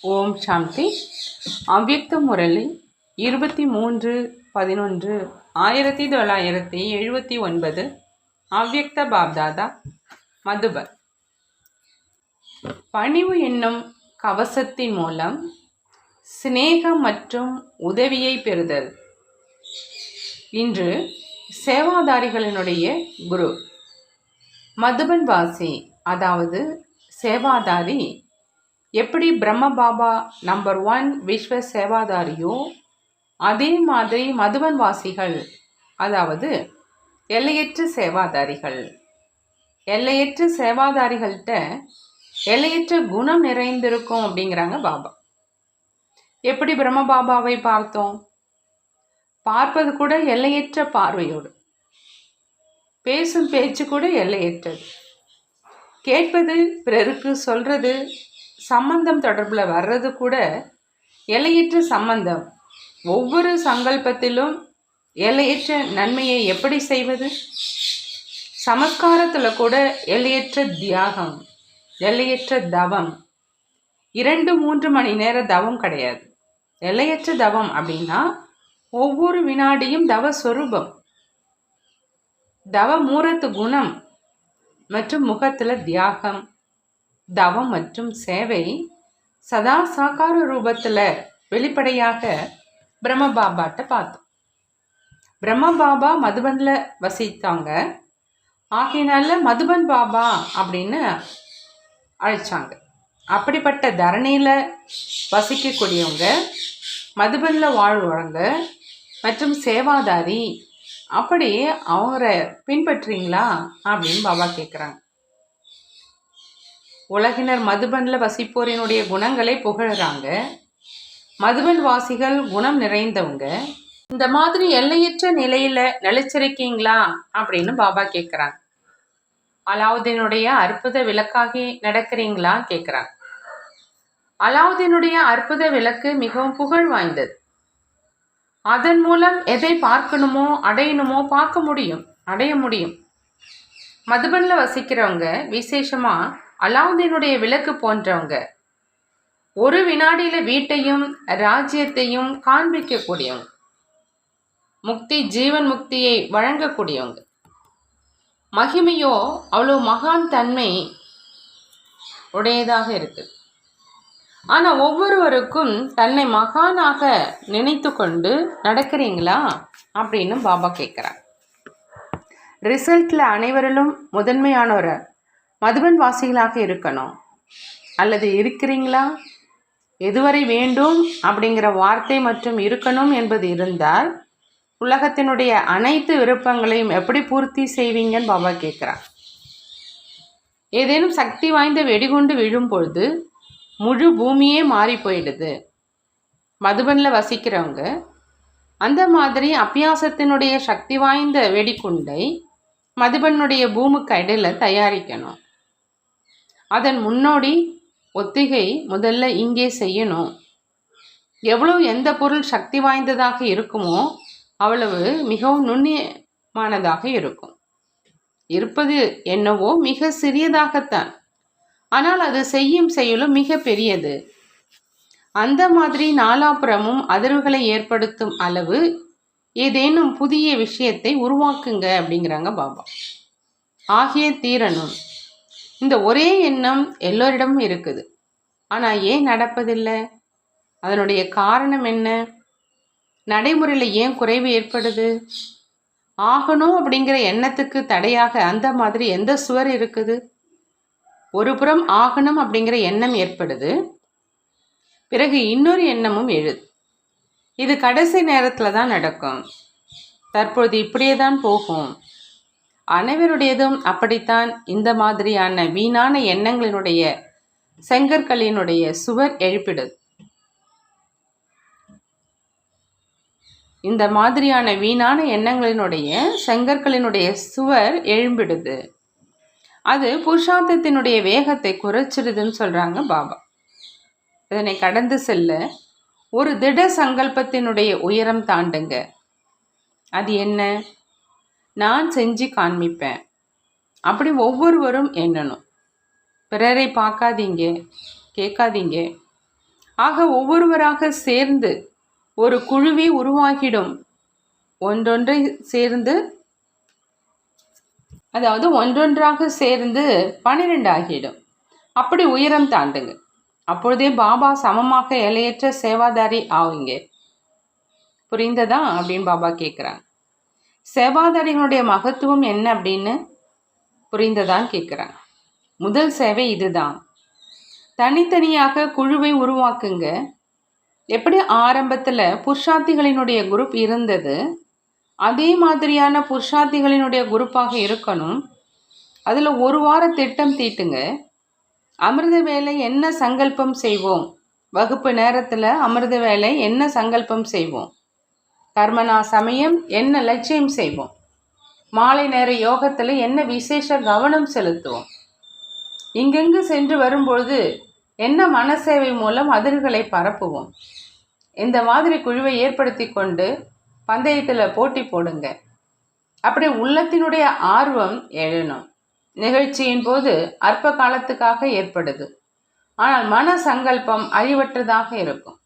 ஓம் சாந்தி. அவ்யக்த முரளி 23/11/1979. அவ்யக்த பாப்தாதா, மதுபன். பணிவு என்னும் கவசத்தின் மூலம் சிநேகம் மற்றும் உதவியை பெறுதல். இன்று சேவாதாரிகளினுடைய குரு மதுபன் வாசி, அதாவது சேவாதாரி எப்படி பிரம்ம பாபா நம்பர் 1 விஸ்வ சேவாதாரியோ அதே மாதிரி மதுபன் வாசிகள், அதாவது எல்லையற்ற சேவாதாரிகள். எல்லையற்ற சேவாதாரிகள்கிட்ட எல்லையற்ற குணம் நிறைந்திருக்கும் அப்படிங்கிறாங்க பாபா. எப்படி பிரம்ம பாபாவை பார்த்தோம்? பார்ப்பது கூட எல்லையற்ற பார்வையோடு, பேசும் பேச்சு கூட எல்லையற்றது, கேட்பது, பிறருக்கு சொல்றது, சம்பந்தம் தொடர்பில் வர்றது கூட எல்லையற்ற சம்பந்தம். ஒவ்வொரு சங்கல்பத்திலும் எல்லையற்ற நன்மையை எப்படி செய்வது? சமஸ்காரத்தில் கூட எல்லையற்ற தியாகம், எல்லையற்ற தவம். 2-3 மணி நேர தவம் கிடையாது. எல்லையற்ற தவம் அப்படின்னா ஒவ்வொரு வினாடியும் தவஸ்வரூபம், தவ மூரத்து குணம் மற்றும் முகத்தில் தியாகம், தவம் மற்றும் சேவை சதா சாக்கார ரூபத்தில் வெளிப்படையாக பிரம்ம பாபாட்ட பார்த்தோம். பிரம்ம பாபா மதுபனில் வசித்தாங்க. ஆகையினால மதுபன் பாபா அப்படின்னு அழைச்சாங்க. அப்படிப்பட்ட தரணியில் வசிக்கக்கூடியவங்க, மதுபனில் வாழ்வாங்க மற்றும் சேவாதாரி. அப்படி அவங்கள பின்பற்றுறீங்களா அப்படின்னு பாபா கேட்குறாங்க. உலகினர் மதுபனில் வசிப்போரினுடைய குணங்களை புகழறாங்க. மதுபன் வாசிகள் குணம் நிறைந்தவங்க. இந்த மாதிரி எல்லையற்ற நிலையில நிலைச்சிருக்கீங்களா அப்படின்னு பாபா கேட்குறாங்க. அலாவுதீனுடைய அற்புத விளக்காகி நடக்கிறீங்களா கேட்குறாங்க. அலாவுதீனுடைய அற்புத விளக்கு மிகவும் புகழ் வாய்ந்தது. அதன் மூலம் எதை பார்க்கணுமோ அடையணுமோ பார்க்க முடியும், அடைய முடியும். மதுபனில் வசிக்கிறவங்க விசேஷமா அலாவுதீனுடைய விளக்கு போன்றவங்க. ஒரு வினாடியில வீட்டையும் ராஜ்யத்தையும் காண்பிக்கக்கூடியவங்க, முக்தி ஜீவன் முக்தியை வழங்கக்கூடியவங்க. மகிமையோ அவ்வளோ மகான் தன்மை உடையதாக இருக்குது. ஆனா ஒவ்வொருவருக்கும் தன்னை மகானாக நினைத்து கொண்டு நடக்கிறீங்களா அப்படின்னு பாபா கேட்குறாங்க. ரிசல்ட்ல அனைவரிலும் முதன்மையானவரை மதுபன் வாசிகளாக இருக்கணும் அல்லது இருக்கிறீங்களா? எதுவரை வேண்டும் அப்படிங்கிற வார்த்தை மற்றும் இருக்கணும் என்பது இருந்தால் உலகத்தினுடைய அனைத்து விருப்பங்களையும் எப்படி பூர்த்தி செய்வீங்கன்னு பாபா கேட்குறார். ஏதேனும் சக்தி வாய்ந்த வெடிகுண்டு விழும் பொழுது முழு பூமியே மாறி போயிடுது. மதுபனில் வசிக்கிறவங்க அந்த மாதிரி அபியாசத்தினுடைய சக்தி வாய்ந்த வெடிகுண்டை மதுபனுடைய பூமிக்கு இடையில தயாரிக்கணும். அதன் முன்னோடி ஒத்திகை முதல்ல இங்கே செய்யணும். எவ்வளவு எந்த பொருள் சக்தி வாய்ந்ததாக இருக்குமோ அவ்வளவு மிகவும் நுண்ணியமானதாக இருக்கும். இருப்பது என்னவோ மிக சிறியதாகத்தான், ஆனால் அது செய்யும் செயலும் மிக பெரியது. அந்த மாதிரி நாலாபுறமும் அதிர்வுகளை ஏற்படுத்தும் அளவு ஏதேனும் புதிய விஷயத்தை உருவாக்குங்க அப்படிங்கிறாங்க பாபா. ஆகிய தீரணும். இந்த ஒரே எண்ணம் எல்லோரிடமும் இருக்குது. ஆனால் ஏன் நடப்பதில்லை? அதனுடைய காரணம் என்ன? நடைமுறையில் ஏன் குறைவு ஏற்படுது? ஆகணும் அப்படிங்கிற எண்ணத்துக்கு தடையாக அந்த மாதிரி எந்த சுவர் இருக்குது? ஒரு புறம் ஆகணும் அப்படிங்கிற எண்ணம் ஏற்படுது, பிறகு இன்னொரு எண்ணமும் எழுது. இது கடைசி நேரத்தில் தான் நடக்கும். தற்பொழுது இப்படியே தான் போகும். அனைவருடையதும் அப்படித்தான். இந்த மாதிரியான வீணான எண்ணங்களினுடைய செங்கற்களினுடைய சுவர் எழுப்பிடுது. இந்த மாதிரியான வீணான எண்ணங்களினுடைய செங்கற்களினுடைய சுவர் எழும்பிடுது. அது புருஷார்த்தத்தினுடைய வேகத்தை குறைச்சிடுதுன்னு சொல்றாங்க பாபா. இதனை கடந்து செல்ல ஒரு திட சங்கல்பத்தினுடைய உயரம் தாண்டுங்க. அது என்ன? நான் செஞ்சு காண்பிப்பேன் அப்படி ஒவ்வொருவரும் எண்ணணும். பிறரை பார்க்காதீங்க, கேட்காதீங்க. ஆக ஒவ்வொருவராக சேர்ந்து ஒரு குழுவே உருவாகிடும். ஒன்றொன்றை சேர்ந்து, அதாவது ஒன்றொன்றாக சேர்ந்து 12 ஆகிடும். அப்படி உயரம் தாண்டுங்க. அப்பொழுதே பாபா சமமாக எல்லையற்ற சேவாதாரி ஆகுங்க. புரிந்ததா அப்படின்னு பாபா கேட்குறாங்க. சேவாதாரிகளுடைய மகத்துவம் என்ன அப்படின்னு புரிந்ததான்னு கேட்குறாங்க. முதல் சேவை இதுதான். தனித்தனியாக குழுவை உருவாக்குங்க. எப்படி ஆரம்பத்தில் புருஷார்த்திகளினுடைய குரூப் இருந்தது, அதே மாதிரியான புருஷார்த்திகளினுடைய குரூப்பாக இருக்கணும். அதில் ஒரு வார திட்டம் தீட்டுங்க. அமிர்த வேலை என்ன சங்கல்பம் செய்வோம், வகுப்பு நேரத்தில் அமிர்த வேலை என்ன சங்கல்பம் செய்வோம், கர்மனா சமயம் என்ன லட்சியம் செய்வோம், மாலை நேர யோகத்தில் என்ன விசேஷ கவனம் செலுத்துவோம், இங்கெங்கு சென்று வரும்பொழுது என்ன மனசேவை மூலம் அதிர்களை பரப்புவோம். இந்த மாதிரி குழுவை ஏற்படுத்தி கொண்டு பந்தயத்தில் போட்டி போடுங்க. அப்படி உள்ளத்தினுடைய ஆர்வம் எழணும். நிகழ்ச்சியின் போது அற்ப காலத்துக்காக ஏற்படுது, ஆனால் மன சங்கல்பம் அழிவற்றதாக இருக்கும்.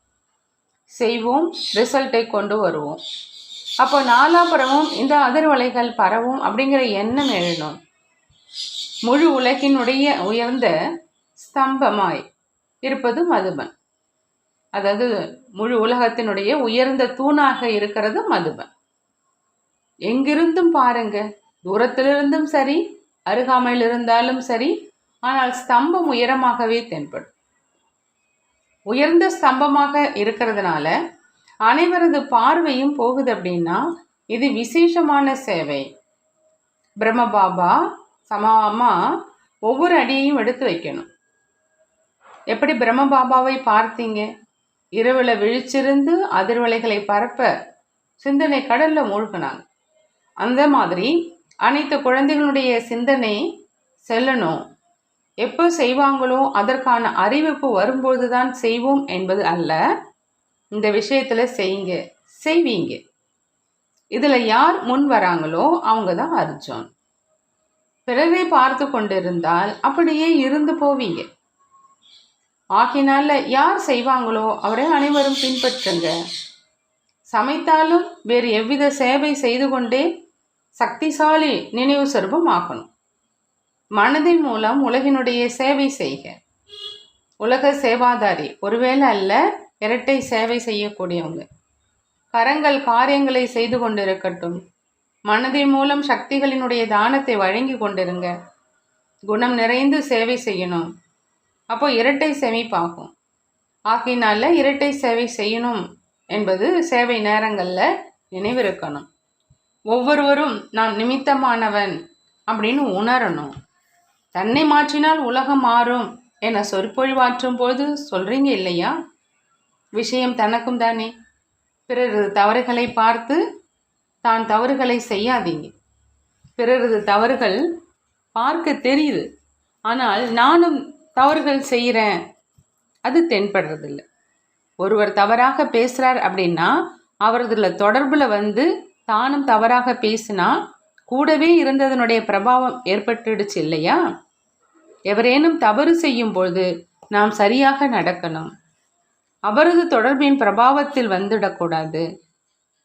செய்வோம், ரிசல்ட்டை கொண்டு வருவோம். அப்போ நாலாபுறமும் இந்த அதிர்வலைகள் பரவும் அப்படிங்கிற எண்ணம் எழணும். முழு உலகினுடைய உயர்ந்த ஸ்தம்பமாய் இருப்பது மதுபன். அதாவது முழு உலகத்தினுடைய உயர்ந்த தூணாக இருக்கிறது மதுபன். எங்கிருந்தும் பாருங்க, தூரத்திலிருந்தும் சரி, அருகாமையில் இருந்தாலும் சரி, ஆனால் ஸ்தம்பம் உயரமாகவே தென்படும். உயர்ந்த ஸ்தம்பமாக இருக்கிறதுனால அனைவரது பார்வையும் போகுது. அப்படின்னா இது விசேஷமான சேவை. பிரம்மபாபா சமாமா ஒவ்வொரு அடியையும் எடுத்து வைக்கணும். எப்படி பிரம்மபாபாவை பார்த்தீங்க? இரவில் விழிச்சிருந்து அதிர்வலைகளை பரப்ப சிந்தனை கடலில் மூழ்கினாங்க. அந்த மாதிரி அனைத்து குழந்தைகளுடைய சிந்தனை செல்லணும். எப்போ செய்வாங்களோ அதற்கான அறிவிப்பு வரும்போது தான் செய்வோம் என்பது அல்ல. இந்த விஷயத்தில் செய்யுங்க, செய்வீங்க. இதில் யார் முன் வராங்களோ அவங்க தான் அர்ஜுன். பிறரை பார்த்து கொண்டிருந்தால் அப்படியே இருந்து போவீங்க. ஆகினால யார் செய்வாங்களோ அவரை அனைவரும் பின்பற்றுங்க. சமைத்தாலும் வேறு எவ்வித சேவை செய்து கொண்டே சக்திசாலி நினைவு சொரூபம் ஆகணும். மனதின் மூலம் உலகினுடைய சேவை செய்க. உலக சேவாதாரி ஒருவேளை அல்ல, இரட்டை சேவை செய்யக்கூடியவங்க. கரங்கள் காரியங்களை செய்து கொண்டிருக்கட்டும். மனதின் மூலம் சக்திகளினுடைய தானத்தை வழங்கி கொண்டிருங்க. குணம் நிறைந்து சேவை செய்யணும். அப்போ இரட்டை சேமிப்பாகும். ஆகினால இரட்டை சேவை செய்யணும் என்பது சேவை நேரங்களில் நினைவிருக்கணும். ஒவ்வொருவரும் நான் நிமித்தமானவன் அப்படின்னு உணரணும். தன்னை மாற்றினால் உலகம் மாறும் என சொற்பொழிவாற்றும் போது சொல்கிறீங்க இல்லையா? விஷயம் தனக்கும் தானே. பிறரது தவறுகளை பார்த்து தான் தவறுகளை செய்யாதீங்க. பிறரது தவறுகள் பார்க்க தெரியுது, ஆனால் நானும் தவறுகள் செய்கிறேன் அது தென்படுறதில்ல. ஒருவர் தவறாக பேசுகிறார் அப்படின்னா அவரதுல தொடர்பில் வந்து தானும் தவறாக பேசினா கூடவே இருந்ததனுடைய பிரபாவம் ஏற்பட்டுடுச்சு இல்லையா? எவரேனும் தவறு செய்யும் பொழுது நாம் சரியாக நடக்கணும். அவரது தொடர்பின் பிரபாவத்தில் வந்துடக்கூடாது.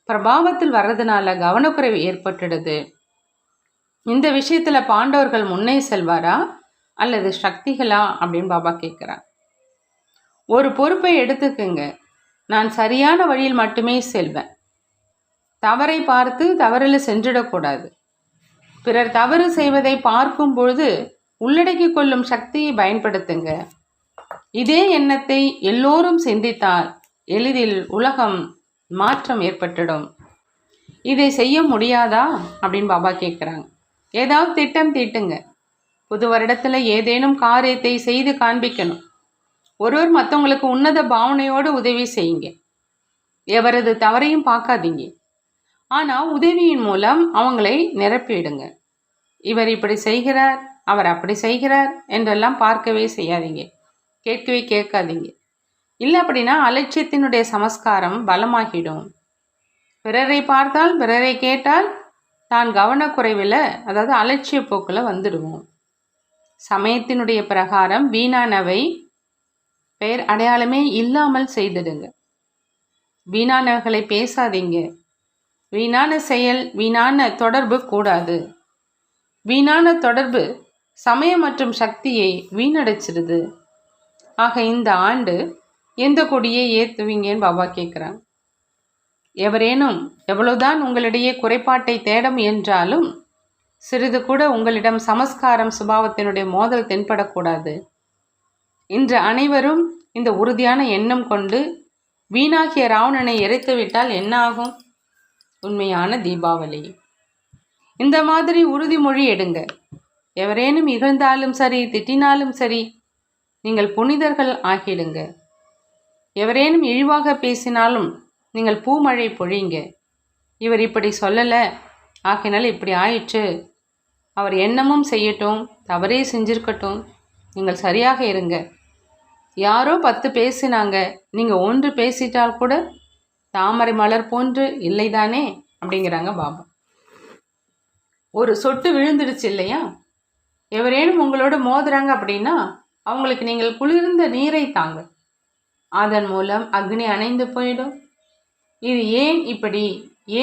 பிரபாவத்தில் வர்றதுனால கவனக்குறைவு ஏற்பட்டுடுது. இந்த விஷயத்தில் பாண்டவர்கள் முன்னே செல்வாரா அல்லது சக்திகளா அப்படின்னு பாபா கேட்குறார். ஒரு பொறுப்பை எடுத்துக்குங்க. நான் சரியான வழியில் மட்டுமே செல்வேன். தவறை பார்த்து தவறில் சென்றிடக்கூடாது. பிறர் தவறு செய்வதை பார்க்கும் பொழுது உள்ளடக்கி கொள்ளும் சக்தியை பயன்படுத்துங்க. இதே எண்ணத்தை எல்லோரும் சிந்தித்தால் எளிதில் உலகம் மாற்றம் ஏற்பட்டுடும். இதை செய்ய முடியாதா அப்படின்னு பாபா கேட்குறாங்க. ஏதாவது திட்டம் தீட்டுங்க. புது வருடத்தில் ஏதேனும் காரியத்தை செய்து காண்பிக்கணும். ஒருவர் மற்றவங்களுக்கு உன்னத பாவனையோடு உதவி செய்யுங்க. எவரது தவறையும் பார்க்காதீங்க. ஆனால் உதவியின் மூலம் அவங்களை நிரப்பிடுங்க. இவர் இப்படி செய்கிறார், அவர் அப்படி செய்கிறார் என்றெல்லாம் பார்க்கவே செய்யாதீங்க. கேட்கவே கேட்காதீங்க. இல்லை அப்படின்னா அலட்சியத்தினுடைய சமஸ்காரம் பலமாகிடும். பிறரை பார்த்தால் பிறரை கேட்டால் தான் கவனக்குறைவில், அதாவது அலட்சிய போக்கில் வந்துடுவோம். சமயத்தினுடைய பிரகாரம் வீணானவை பெயர் அடையாளமே இல்லாமல் செய்திடுங்க. வீணானவர்களை பேசாதீங்க. வீணான செயல், வீணான தொடர்பு கூடாது. வீணான தொடர்பு சமயம் மற்றும் சக்தியை வீணடைச்சிருது. ஆக இந்த ஆண்டு எந்த கொடியை ஏற்றுவீங்கன்னு பாபா கேட்குறாங்க. எவரேனும் எவ்வளவுதான் உங்களிடையே குறைபாட்டை தேட முயன்றாலும் சிறிது கூட உங்களிடம் சமஸ்காரம் சுபாவத்தினுடைய மோதல் தென்படக்கூடாது. இன்று அனைவரும் இந்த உறுதியான எண்ணம் கொண்டு வீணாகிய ராவணனை எரித்து விட்டால் என்ன ஆகும்? உண்மையான தீபாவளி. இந்த மாதிரி உறுதிமொழி எடுங்க. எவரேனும் இகழ்ந்தாலும் சரி, திட்டினாலும் சரி, நீங்கள் புனிதர்கள் ஆகிடுங்க. எவரேனும் இழிவாக பேசினாலும் நீங்கள் பூமழை பொழிங்க. இவர் இப்படி சொல்லலை, ஆகினால் இப்படி ஆயிற்று, அவர் எண்ணமும் செய்யட்டும், தவறே செஞ்சிருக்கட்டும், நீங்கள் சரியாக இருங்க. யாரோ 10 பேசினாங்க, நீங்கள் 1 பேசிட்டால் கூட தாமரை மலர் போன்று இல்லைதானே அப்படிங்கிறாங்க பாபா. ஒரு சொட்டு விழுந்துடுச்சு இல்லையா? எவரேனும் உங்களோட மோதுறாங்க அப்படின்னா அவங்களுக்கு நீங்கள் குளிர்ந்த நீரை தாங்க. அதன் மூலம் அக்னி அணைந்து போயிடும். இது ஏன் இப்படி,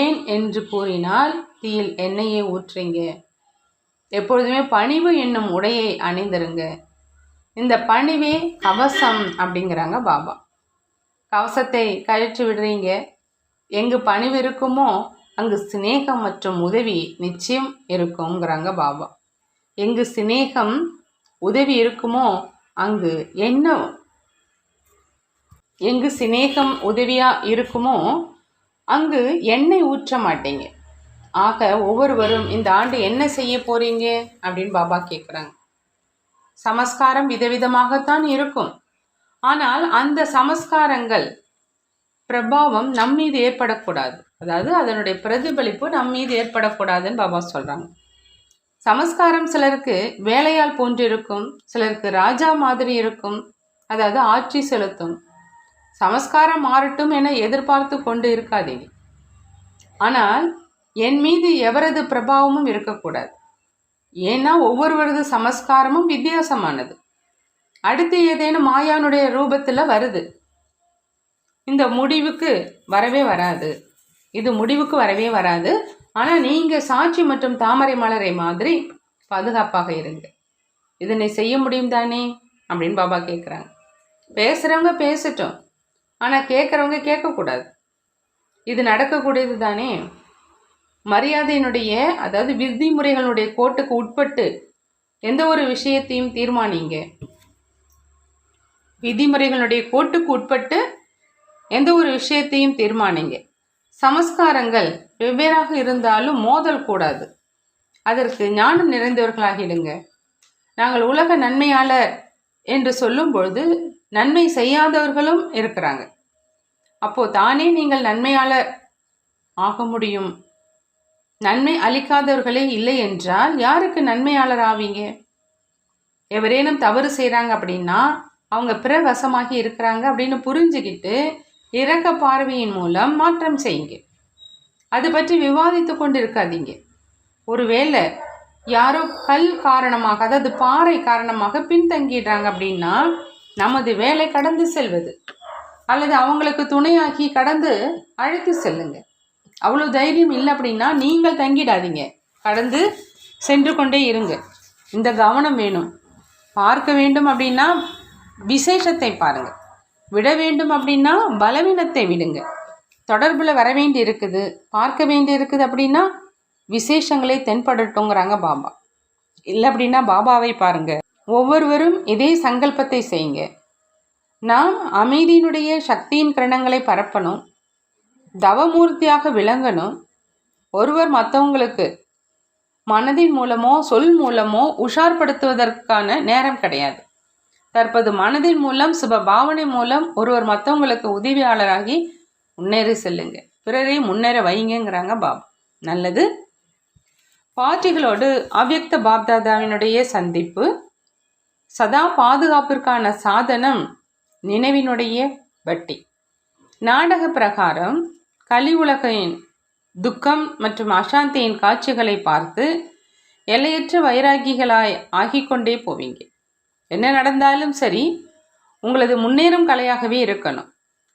ஏன் என்று கூறினால் தீயில் எண்ணெயை ஊற்றுங்க. எப்பொழுதுமே பணிவு என்னும் உடையை அணிந்திருங்க. இந்த பணிவே கவசம் அப்படிங்கிறாங்க பாபா. கவசத்தை கழற்றி விடுறீங்க. எங்கு பணிவு இருக்குமோ அங்கு சிநேகம் மற்றும் உதவி நிச்சயம் இருக்குங்கிறாங்க பாபா. எங்கு சிநேகம் உதவி இருக்குமோ அங்கு என்ன, எங்கு சிநேகம் உதவியா இருக்குமோ அங்கு எண்ணெய் ஊற்ற மாட்டீங்க. ஆக ஒவ்வொருவரும் இந்த ஆண்டு என்ன செய்ய போறீங்க அப்படின்னு பாபா கேட்குறாங்க. சமஸ்காரம் விதவிதமாகத்தான் இருக்கும். ஆனால் அந்த சமஸ்காரங்கள் பிரபாவம் நம் மீது ஏற்படக்கூடாது. அதாவது அதனுடைய பிரதிபலிப்பு நம் மீது ஏற்படக்கூடாதுன்னு பாபா சொல்றாங்க. சமஸ்காரம் சிலருக்கு வேலையால் போன்றிருக்கும், சிலருக்கு ராஜா மாதிரி இருக்கும், அதாவது ஆட்சி செலுத்தும். சமஸ்காரம் மாறட்டும் என எதிர்பார்த்து கொண்டு இருக்காதீங்க. ஆனால் என் மீது எவரது பிரபாவமும் இருக்கக்கூடாது. ஏன்னா ஒவ்வொருவரது சமஸ்காரமும் வித்தியாசமானது. அடுத்து ஏதேனும் மாயானுடைய ரூபத்தில் வருது. இந்த முடிவுக்கு வரவே வராது. இது முடிவுக்கு வரவே வராது. ஆனால் நீங்கள் சாட்சி மற்றும் தாமரை மலரை மாதிரி பாதுகாப்பாக இருங்க. இதனை செய்ய முடியும் தானே அப்படின்னு பாபா கேட்குறாங்க. பேசுகிறவங்க பேசட்டும், ஆனால் கேட்குறவங்க கேட்கக்கூடாது. இது நடக்கக்கூடியது தானே. மரியாதையினுடைய, அதாவது விதிமுறைகளுடைய கோட்டுக்கு உட்பட்டு எந்த ஒரு விஷயத்தையும் தீர்மானிங்க. விதிமுறைகளுடைய கோட்டுக்கு உட்பட்டு எந்த ஒரு விஷயத்தையும் தீர்மானிங்க. சமஸ்காரங்கள் வெவ்வேறாக இருந்தாலும் மோதல் கூடாது. அதற்கு ஞானம் நிறைந்தவர்களாகிடுங்க. நாங்கள் உலக நன்மையாளர் என்று சொல்லும் பொழுது நன்மை செய்யாதவர்களும் இருக்கிறாங்க. அப்போ தானே நீங்கள் நன்மையாளர் ஆக முடியும். நன்மை அளிக்காதவர்களே இல்லை என்றால் யாருக்கு நன்மையாளர் ஆவீங்க? எவரேனும் தவறு செய்கிறாங்க அப்படின்னா அவங்க பிறவசமாகி இருக்கிறாங்க அப்படின்னு புரிஞ்சுக்கிட்டு இரக்க பார்வையின் மூலம் மாற்றம் செய்யுங்க. அது பற்றி விவாதித்து கொண்டு இருக்காதீங்க. ஒருவேளை யாரோ கல் காரணமாக, அதாவது பாறை காரணமாக பின்தங்கிடுறாங்க அப்படின்னா நமது வேலை கடந்து செல்வது அல்லது அவங்களுக்கு துணையாக்கி கடந்து அழைத்து செல்லுங்க. அவ்வளோ தைரியம் இல்லை அப்படின்னா நீங்கள் தங்கிடாதீங்க, கடந்து சென்று கொண்டே இருங்க. இந்த கவனம் வேணும். பார்க்க வேண்டும் அப்படின்னா விசேஷத்தை பாருங்க, விட வேண்டும் அப்படின்னா பலவீனத்தை விடுங்க. தொடர்பில் வர வேண்டி இருக்குது, பார்க்க வேண்டி இருக்குது அப்படின்னா விசேஷங்களை தென்படட்டுங்கிறாங்க பாபா. இல்லை அப்படின்னா பாபாவை பாருங்க. ஒவ்வொருவரும் இதே சங்கல்பத்தை செய்யுங்க. நாம் அமைதியினுடைய சக்தியின் கிரணங்களை பரப்பணும், தவமூர்த்தியாக விளங்கணும். ஒருவர் மற்றவங்களுக்கு மனதின் மூலமோ சொல் மூலமோ உஷார்படுத்துவதற்கான நேரம் கிடையாது. தற்போது மனதின் மூலம் சுப பாவனை மூலம் ஒருவர் மற்றவங்களுக்கு உதவியாளராகி முன்னேறி செல்லுங்க, பிறரை முன்னேற வைங்கிறாங்க பாபா. நல்லது. பாட்டிகளோடு அவ்யக்த பாப்தாதாவினுடைய சந்திப்பு. சதா பாதுகாப்பிற்கான சாதனம் நினைவினுடைய வட்டி. நாடக பிரகாரம் கலி உலகின் துக்கம் மற்றும் அசாந்தியின் காட்சிகளை பார்த்து எல்லையற்ற வைராகிகளாய் ஆகிக்கொண்டே போவீங்க. என்ன நடந்தாலும் சரி, உங்களது முன்னேறும் கலையாகவே இருக்கணும்.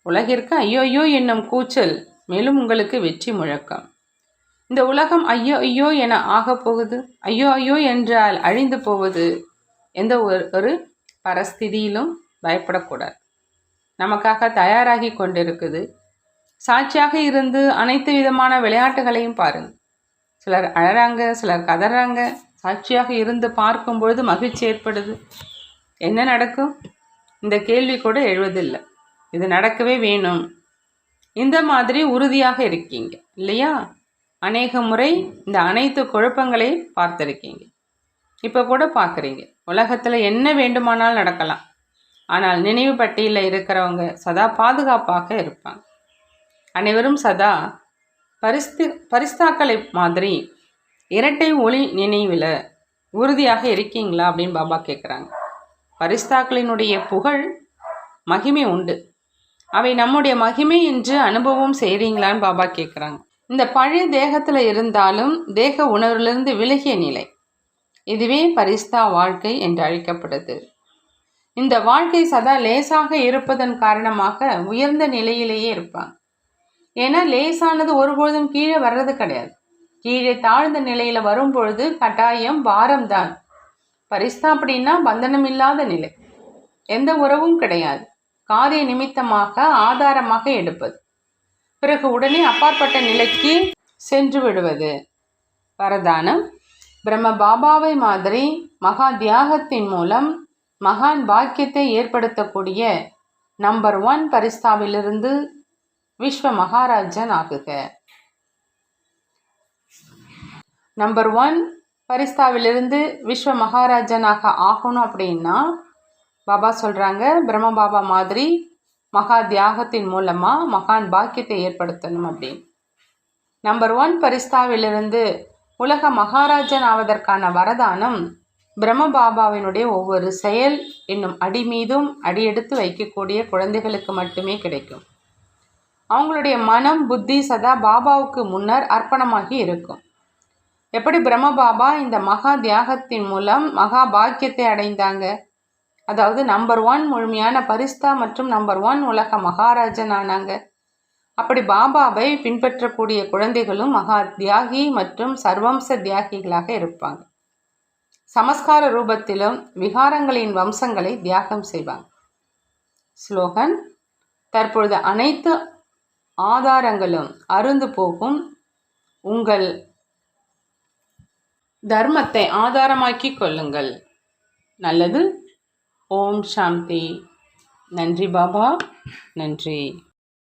உலகிற்கு ஐயோ ஐயோ என்னும் கூச்சல், மேலும் உங்களுக்கு வெற்றி முழக்கம். இந்த உலகம் ஐயோ ஐயோ என ஆகப் போகுது, ஐயோ ஐயோ என்றால் அழிந்து போவது. எந்த ஒரு பரஸ்திதியிலும் பயப்படக்கூடாது. நமக்காக தயாராகி கொண்டிருக்குது. சாட்சியாக இருந்து அனைத்து விதமான விளையாட்டுகளையும் பாருங்கள். சிலர் அழறாங்க, சிலர் கதறாங்க. சாட்சியாக இருந்து பார்க்கும் பொழுது மகிழ்ச்சி ஏற்படுது. என்ன நடக்கும்? இந்த கேள்வி கூட எழுவதில்லை. இது நடக்கவே வேணும். இந்த மாதிரி உறுதியாக இருக்கீங்க இல்லையா? அநேக முறை இந்த அனைத்து குழப்பங்களையும் பார்த்துருக்கீங்க. இப்போ கூட பார்க்குறீங்க. உலகத்தில் என்ன வேண்டுமானால் நடக்கலாம். ஆனால் நினைவு பட்டியலில் இருக்கிறவங்க சதா பாதுகாப்பாக இருப்பாங்க. அனைவரும் சதா பரிஸ்தாக்களை மாதிரி இரட்டை ஒளி நினைவில் உறுதியாக இருக்கீங்களா அப்படின்னு பாபா கேட்குறாங்க. பரிஸ்தாக்களினுடைய புகழ் மகிமை உண்டு. அவை நம்முடைய மகிமை என்று அனுபவம் செய்கிறீங்களான்னு பாபா கேட்குறாங்க. இந்த பழைய தேகத்தில் இருந்தாலும் தேக உணர்விலிருந்து விலகிய நிலை, இதுவே பரிஸ்தா வாழ்க்கை என்று அழைக்கப்படுது. இந்த வாழ்க்கை சதா லேசாக இருப்பதன் காரணமாக உயர்ந்த நிலையிலேயே இருப்பாங்க. ஏன்னா லேசானது ஒருபொழுதும் கீழே வர்றது கிடையாது. கீழே தாழ்ந்த நிலையில் வரும்பொழுது கட்டாயம் பாரம்தான். பரிஸ்தா அப்படின்னா பந்தனம் இல்லாத நிலை, எந்த உறவும் கிடையாது. காரிய நிமித்தமாக ஆதாரமாக எடுப்பது, பிறகு உடனே அப்பாற்பட்ட நிலைக்கு சென்று விடுவது. வரதானம்: பிரம்ம பாபாவை மாதிரி மகா தியாகத்தின் மூலம் மகான் பாக்கியத்தை ஏற்படுத்தக்கூடிய நம்பர் 1 பரிஸ்தாவிலிருந்து விஸ்வ மகாராஜன் ஆகுக. நம்பர் 1 பரிஸ்தாவிலிருந்து விஸ்வ மகாராஜனாக ஆகணும் அப்படின்னா பாபா சொல்கிறாங்க, பிரம்ம பாபா மாதிரி மகா தியாகத்தின் மூலமாக மகான் பாக்கியத்தை ஏற்படுத்தணும் அப்படின்னு. நம்பர் 1 பரிஸ்தாவிலிருந்து உலக மகாராஜன் ஆவதற்கான வரதானம் பிரம்ம பாபாவினுடைய ஒவ்வொரு செயல் என்னும் அடி மீதும் அடியெடுத்து வைக்கக்கூடிய குழந்தைகளுக்கு மட்டுமே கிடைக்கும். அவங்களுடைய மனம் புத்தி சதா பாபாவுக்கு முன்னர் அர்ப்பணமாகி இருக்கும். எப்படி பிரம்ம பாபா இந்த மகா தியாகத்தின் மூலம் மகா பாக்கியத்தை அடைந்தாங்க, அதாவது நம்பர் 1 முழுமையான பரிஸ்தா மற்றும் நம்பர் 1 உலக மகாராஜன் ஆனாங்க. அப்படி பாபாவை பின்பற்றக்கூடிய குழந்தைகளும் மகா தியாகி மற்றும் சர்வம்ச தியாகிகளாக இருப்பாங்க. சமஸ்கார ரூபத்திலும் விகாரங்களின் வம்சங்களை தியாகம் செய்வாங்க. ஸ்லோகன்: தற்பொழுது அனைத்து ஆதாரங்களும் அருந்து போகும். உங்கள் தர்மத்தை ஆதாரமாக்கிக் கொள்ளுங்கள். நல்லது. ஓம் சாந்தி. நன்றி பாபா, நன்றி.